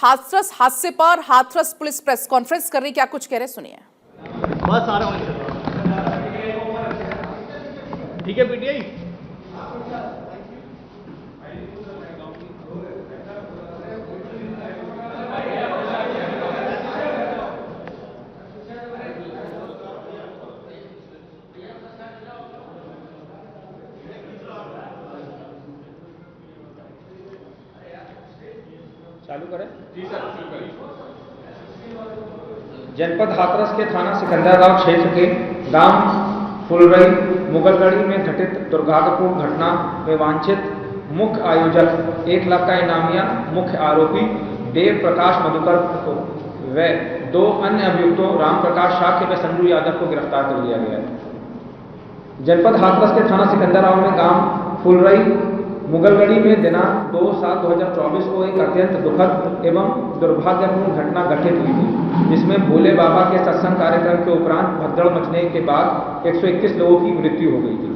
हाथरस हादसे पर Hathras police press conference कर रही, क्या कुछ कह रहे सुनिए। बस आ रहा हूँ। ठीक है पीटीआई। चालू करें। जी सर। जनपद हाथरस के थाना सिकंदराबाद क्षेत्र के गांव फुलरई मुगलगढ़ी में घटित दुर्भाग्यपूर्ण घटना में वांछित मुख्य आयोजक 1 लाख का इनामिया मुख्य आरोपी देव प्रकाश मधुकर व 2 अन्य अभियुक्तों राम प्रकाश शाक्य व संजू यादव को गिरफ्तार कर लिया गया है। जनपद हाथरस के थाना सिकंदराबाद में गांव फुलरई मुगलगढ़ी में दिनांक 2/7/2024 को एक अत्यंत दुखद एवं दुर्भाग्यपूर्ण घटना घटित हुई थी, जिसमें भोले बाबा के सत्संग कार्यक्रम के उपरांत भगदड़ मचने के बाद 121 लोगों की मृत्यु हो गई थी।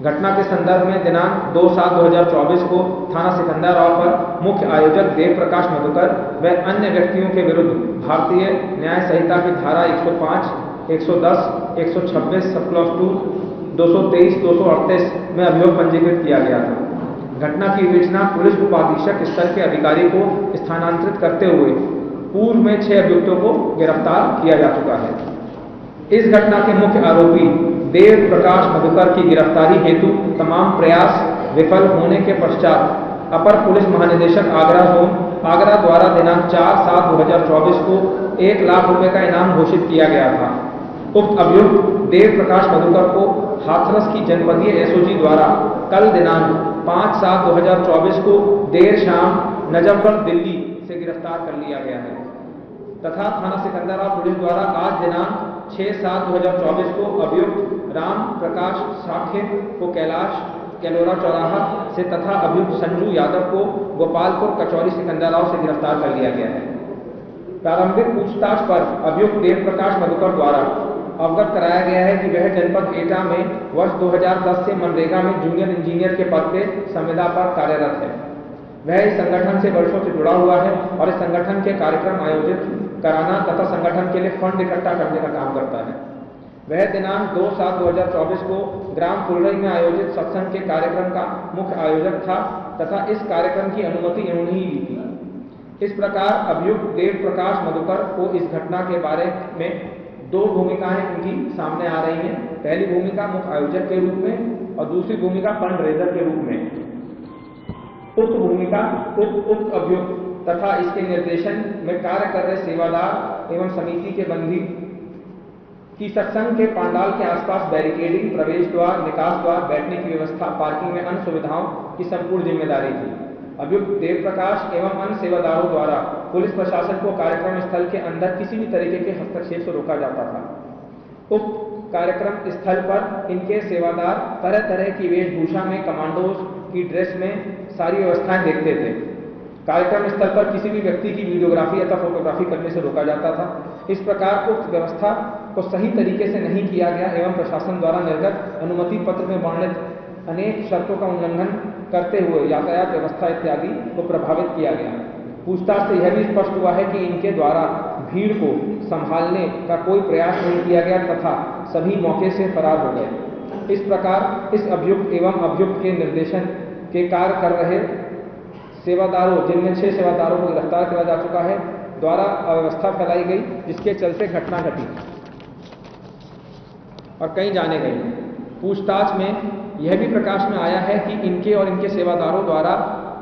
घटना के संदर्भ में दिनांक 2/7/2024 को थाना सिकंदराबाद पर मुख्य आयोजक देव प्रकाश मधुकर व अन्य व्यक्तियों के विरुद्ध भारतीय न्याय संहिता की धारा 105, 110, 126 सब क्लॉज 2, 223, 238 में अभियोग पंजीकृत किया गया था। घटना की विवेचना पुलिस उपाधीक्षक स्तर के अधिकारी को स्थानांतरित करते हुए पूर्व में 6 अभियुक्तों को गिरफ्तार किया जा चुका है। इस घटना के मुख्य आरोपी देव प्रकाश मधुकर की गिरफ्तारी हेतु तमाम प्रयास विफल होने के पश्चात अपर पुलिस महानिदेशक आगरा जोन आगरा द्वारा दिनांक 4/7/2024 को 1 लाख रुपए का इनाम घोषित किया गया था। उक्त अभियुक्त देव प्रकाश मधुकर को हाथरस की जनपदीय एसओजी द्वारा कल दिनांक 5/7/2024 को देर शाम नजफगढ़ दिल्ली से गिरफ्तार कर लिया गया है तथा थाना सिकंदराबाद पुलिस द्वारा आज दिनांक 6/7/2024 को अभियुक्त राम प्रकाश शाक्य को कैलाश कैलोरा चौराहा से तथा अभियुक्त संजू यादव को गोपालपुर कचौरी सिकंदराबाद से गिरफ्तार कर लिया गया है। प्रारंभिक पूछताछ पर अभियुक्त देव प्रकाश मधुकर द्वारा अवगत कराया गया है कि वह जनपद एटा में वर्ष 2010 से मनरेगा में जूनियर इंजीनियर के पद पे संविदा पर कार्यरत है। वह इस संगठन से वर्षों से जुड़ा हुआ है और इस संगठन के कार्यक्रम आयोजित कराना तथा संगठन के लिए फंड इकट्ठा करने का काम करता है। वह दिनांक 2/7/2024 को ग्राम फुलरई में आयोजित सत्संग के कार्यक्रम का मुख्य आयोजक था तथा इस कार्यक्रम की अनुमति इन्होंने ही ली थी। इस प्रकार अभियुक्त देव प्रकाश मधुकर को इस घटना के बारे में 2 भूमिकाएं इनकी सामने आ रही हैं। पहली भूमिका मुख्य आयोजक के रूप में और दूसरी भूमिका फंड रेजर के रूप में। उक्त भूमिका उक्त अभियुक्त तथा इसके निर्देशन में कार्य कर रहे सेवादार एवं समिति के बंदी की सत्संग के पांडाल के आसपास बैरिकेडिंग, प्रवेश द्वार, निकास द्वार, बैठने की व्यवस्था, पार्किंग में अन्य सुविधाओं की संपूर्ण जिम्मेदारी थी। अभियुक्त देव प्रकाश एवं अन्य सेवादारों द्वारा पुलिस प्रशासन को कार्यक्रम स्थल के अंदर किसी भी तरीके के हस्तक्षेप से रोका जाता था। उक्त कार्यक्रम स्थल पर इनके सेवादार तरह तरह की वेशभूषा में कमांडोज की ड्रेस में सारी व्यवस्थाएं देखते थे। कार्यक्रम स्थल पर किसी भी व्यक्ति की वीडियोग्राफी अथवा फोटोग्राफी करने से रोका जाता था। इस प्रकार उक्त व्यवस्था को सही तरीके से नहीं किया गया एवं प्रशासन द्वारा निर्गत अनुमति पत्र में वर्णित अनेक शर्तों का उल्लंघन करते हुए यातायात व्यवस्था इत्यादि को प्रभावित किया गया। पूछताछ से यह भी स्पष्ट हुआ है कि इनके द्वारा भीड़ को संभालने का कोई प्रयास नहीं किया गया तथा सभी मौके से फरार हो गए। इस प्रकार इस अभियुक्त एवं अभियुक्त के निर्देशन के कार्य कर रहे सेवादारों, जिनमें 6 सेवादारों को गिरफ्तार किया जा चुका है, द्वारा अव्यवस्था फैलाई गई, जिसके चलते घटना घटी और कहीं जाने गई। पूछताछ में यह भी प्रकाश में आया है कि इनके और इनके सेवादारों द्वारा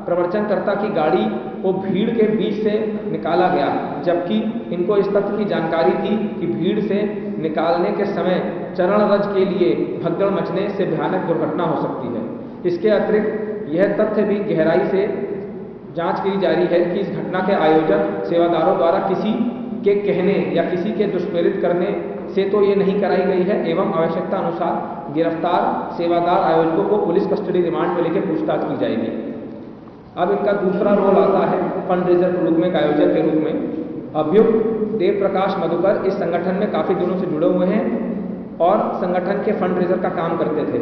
प्रवचनकर्ता की गाड़ी को भीड़ के बीच से निकाला गया, जबकि इनको इस तथ्य की जानकारी थी कि भीड़ से निकालने के समय चरण रज के लिए भगदड़ मचने से भयानक दुर्घटना हो सकती है। इसके अतिरिक्त यह तथ्य भी गहराई से जांच की जा रही है कि इस घटना के आयोजक सेवादारों द्वारा किसी के कहने या किसी के दुष्प्रेरित करने से तो ये नहीं कराई गई है एवं आवश्यकता अनुसार गिरफ्तार सेवादार आयोजकों को पुलिस कस्टडी रिमांड में लेकर पूछताछ की जाएगी। अब इनका दूसरा रोल आता है फंड रेजर के रूप में, आयोजक के रूप में। अभियुक्त देव प्रकाश मधुकर इस संगठन में काफी दिनों से जुड़े हुए हैं और संगठन के फंड रेजर का काम करते थे।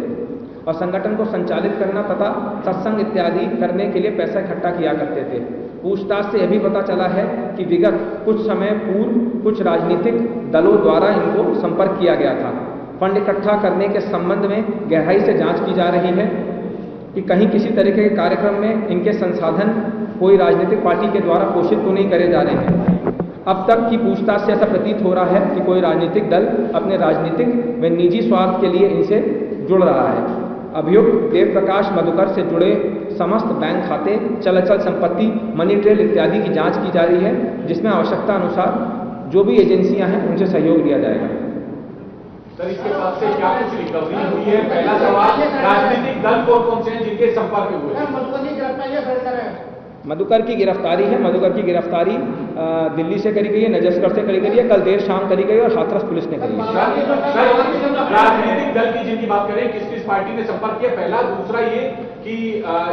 और संगठन को संचालित करना तथा सत्संग इत्यादि करने के लिए पैसा इकट्ठा किया करते थे। पूछताछ से यह भी पता चला है कि विगत कुछ समय पूर्व कुछ राजनीतिक दलों द्वारा इनको संपर्क किया गया था। फंड इकट्ठा करने के संबंध में गहराई से जांच की जा रही है कि कहीं किसी तरीके के कार्यक्रम में इनके संसाधन कोई राजनीतिक पार्टी के द्वारा पोषित तो नहीं करे जा रहे हैं। अब तक की पूछताछ से ऐसा प्रतीत हो रहा है कि कोई राजनीतिक दल अपने राजनीतिक व निजी स्वार्थ के लिए इनसे जुड़ रहा है। अभियुक्त देव प्रकाश मधुकर से जुड़े समस्त बैंक खाते, चल अचल संपत्ति, मनी ट्रेल इत्यादि की जांच की जा रही है, जिसमें आवश्यकता अनुसार जो भी एजेंसियां हैं उनसे सहयोग लिया जाएगा। सर, इसके पास से क्या कुछ रिकवरी हुई है? पहला सवाल, राजनीतिक दल कौन से हैं जिनके संपर्क में हुए? मधुकर की गिरफ्तारी है। मधुकर की गिरफ्तारी दिल्ली से करी गई है, नजफगढ़ से करी गई है, कल देर शाम करी गई और हाथरस पुलिस ने करी है। राजनीतिक दल की जिनकी बात करें, किस किस पार्टी ने संपर्क किया? पहला। दूसरा ये कि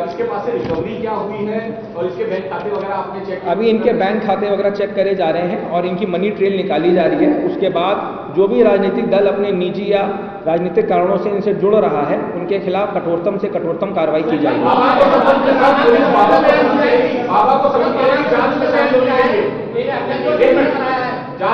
इसके पास से रिकवरी क्या हुई है और इसके बैंक खाते वगैरह आपने चेक? अभी इनके बैंक खाते वगैरह चेक करे जा रहे हैं और इनकी मनी ट्रेल निकाली जा रही है। उसके बाद जो भी राजनीतिक दल अपने निजी या राजनीतिक कारणों से इनसे जुड़ रहा है, उनके खिलाफ कठोरतम से कठोरतम कार्रवाई की जाएगी।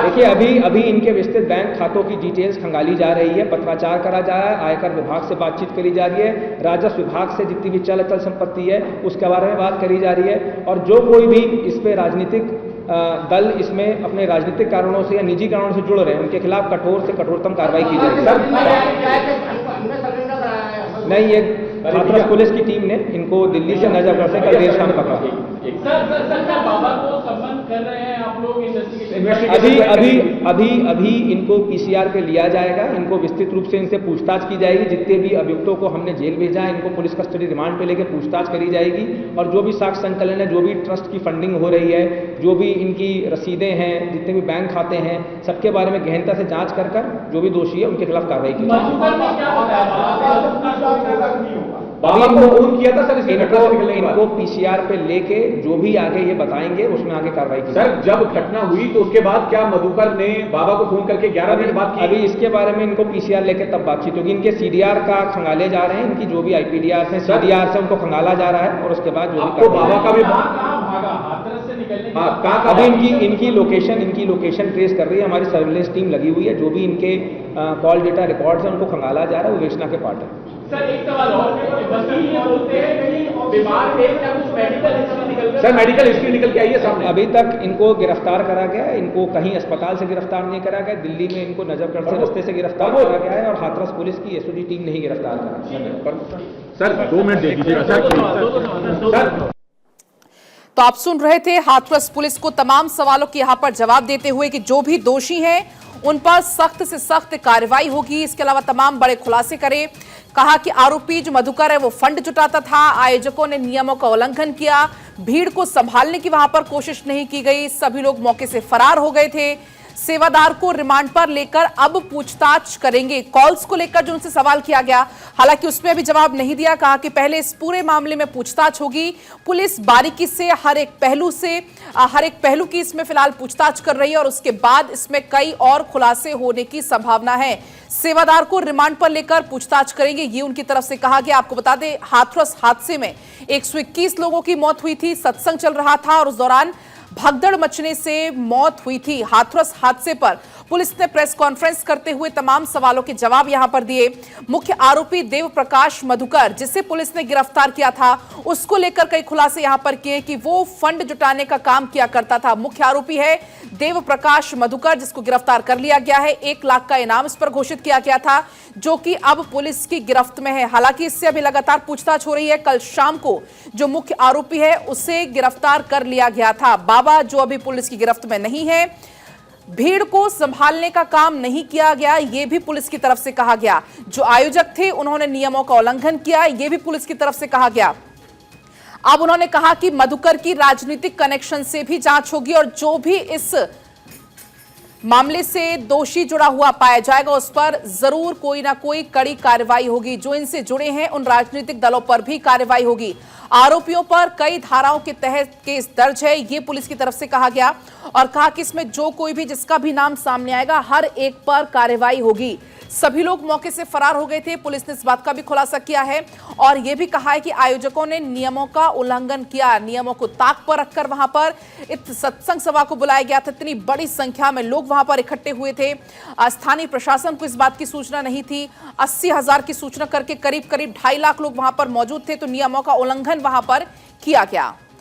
देखिए, अभी इनके विस्तृत बैंक खातों की डिटेल्स खंगाली जा रही है, पत्राचार करा जा रहा है, आयकर विभाग से बातचीत करी जा रही है, राजस्व विभाग से जितनी भी चल अचल संपत्ति है उसके बारे में बात करी जा रही है। और जो कोई भी इस पे राजनीतिक दल इसमें अपने राजनीतिक कारणों से या निजी कारणों से जुड़ रहे हैं, उनके खिलाफ कठोर से कठोरतम कार्रवाई की जाएगी। नहीं, ये हाथरस पुलिस की टीम ने इनको दिल्ली से नजफगढ़ से कल देर शाम पकड़ा। बाबा को संबंध कर रहे हैं आप लोग अभी इनको पीसीआर पे लिया जाएगा। इनको विस्तृत रूप से इनसे पूछताछ की जाएगी। जितने भी अभियुक्तों को हमने जेल भेजा है, इनको पुलिस कस्टडी रिमांड पे लेके पूछताछ करी जाएगी और जो भी साक्ष्य संकलन है, जो भी ट्रस्ट की फंडिंग हो रही है, जो भी इनकी रसीदें हैं, जितने भी बैंक खाते हैं, सबके बारे में गहनता से जांच कर जो भी दोषी है उनके खिलाफ कार्रवाई की जाएगी। किया था सर, इनको पीसीआर पे लेके जो भी आगे ये बताएंगे उसमें आगे कार्रवाई की। सर, जब घटना हुई तो उसके बाद क्या मधुकर ने बाबा को फोन करके 11 मिनट बात की? अभी इसके बारे में इनको पीसीआर लेके तब बातचीत होगी। इनके सीडीआर का खंगाले जा रहे हैं, इनकी जो भी आईपीडीआर है, सीडीआर से उनको खंगाला जा रहा है और उसके बाद जो भी बाबा का भी अभी इनकी लोकेशन ट्रेस कर रही है। हमारी सर्विलेंस टीम लगी हुई है। जो भी इनके कॉल डेटा रिकॉर्ड्स हैं उनको खंगाला जा रहा है, वो विवेचना के पार्ट है। सर, एक सवाल और, वकील ये बोलते हैं कि बीमार थे, क्या कुछ मेडिकल हिस्ट्री निकल कर? सर, मेडिकल हिस्ट्री निकल के आई है सामने? अभी तक इनको गिरफ्तार करा गया है। इनको कहीं अस्पताल से गिरफ्तार नहीं करा गया, दिल्ली में इनको नजफगढ़ से रास्ते से गिरफ्तार करा गया है और हाथरस पुलिस की एसओजी टीम ने ही गिरफ्तार करा। सर, 2 मिनट दे दीजिएगा सर। तो आप सुन रहे थे हाथरस पुलिस को तमाम सवालों के यहां पर जवाब देते हुए कि जो भी दोषी हैं उन पर सख्त से सख्त कार्रवाई होगी। इसके अलावा तमाम बड़े खुलासे करे। कहा कि आरोपी जो मधुकर है वो फंड जुटाता था, आयोजकों ने नियमों का उल्लंघन किया, भीड़ को संभालने की वहां पर कोशिश नहीं की गई, सभी लोग मौके से फरार हो गए थे। सेवादार को रिमांड पर लेकर अब पूछताछ करेंगे। कॉल्स को लेकर जो उनसे सवाल किया गया, हालांकि उसमें भी जवाब नहीं दिया। कहा कि पहले इस पूरे मामले में पूछताछ होगी, पुलिस बारीकी से हर एक पहलू की इसमें फिलहाल पूछताछ कर रही है और उसके बाद इसमें कई और खुलासे होने की संभावना है। सेवादार को रिमांड पर लेकर पूछताछ करेंगे, ये उनकी तरफ से कहा गया। आपको बता दें, हाथरस हादसे में 121 लोगों की मौत हुई थी। सत्संग चल रहा था और उस दौरान भगदड़ मचने से मौत हुई थी। हाथरस हादसे पर पुलिस ने प्रेस कॉन्फ्रेंस करते हुए तमाम सवालों के जवाब यहां पर दिए। मुख्य आरोपी देव प्रकाश मधुकर, जिसे पुलिस ने गिरफ्तार किया था, उसको लेकर कई खुलासे यहां पर किए कि वो फंड जुटाने का काम किया करता था। मुख्य आरोपी है देव प्रकाश मधुकर, जिसको गिरफ्तार कर लिया गया है। 1 लाख का इनाम इस पर घोषित किया गया था, जो कि अब पुलिस की गिरफ्त में है। हालांकि इससे अभी लगातार पूछताछ हो रही है। कल शाम को जो मुख्य आरोपी है उसे गिरफ्तार कर लिया गया था। बाबा, जो अभी पुलिस की गिरफ्त में नहीं है, भीड़ को संभालने का काम नहीं किया गया, यह भी पुलिस की तरफ से कहा गया। जो आयोजक थे उन्होंने नियमों का उल्लंघन किया, यह भी पुलिस की तरफ से कहा गया। अब उन्होंने कहा कि मधुकर की राजनीतिक कनेक्शन से भी जांच होगी और जो भी इस मामले से दोषी जुड़ा हुआ पाया जाएगा उस पर जरूर कोई ना कोई कड़ी कार्रवाई होगी। जो इनसे जुड़े हैं उन राजनीतिक दलों पर भी कार्रवाई होगी। आरोपियों पर कई धाराओं के तहत केस दर्ज है, ये पुलिस की तरफ से कहा गया और कहा कि इसमें जो कोई भी जिसका भी नाम सामने आएगा हर एक पर कार्रवाई होगी। सभी लोग मौके से फरार हो गए थे। पुलिस ने इस बात का भी खुलासा किया है और यह भी कहा है कि आयोजकों ने नियमों का उल्लंघन किया। नियमों को ताक पर रखकर वहां पर इस सत्संग सभा को बुलाया गया था। इतनी बड़ी संख्या में लोग वहां पर इकट्ठे हुए थे। स्थानीय प्रशासन को इस बात की सूचना नहीं थी। 80,000 की सूचना करके करीब 2.5 लाख लोग वहां पर मौजूद थे, तो नियमों का उल्लंघन वहां पर किया गया।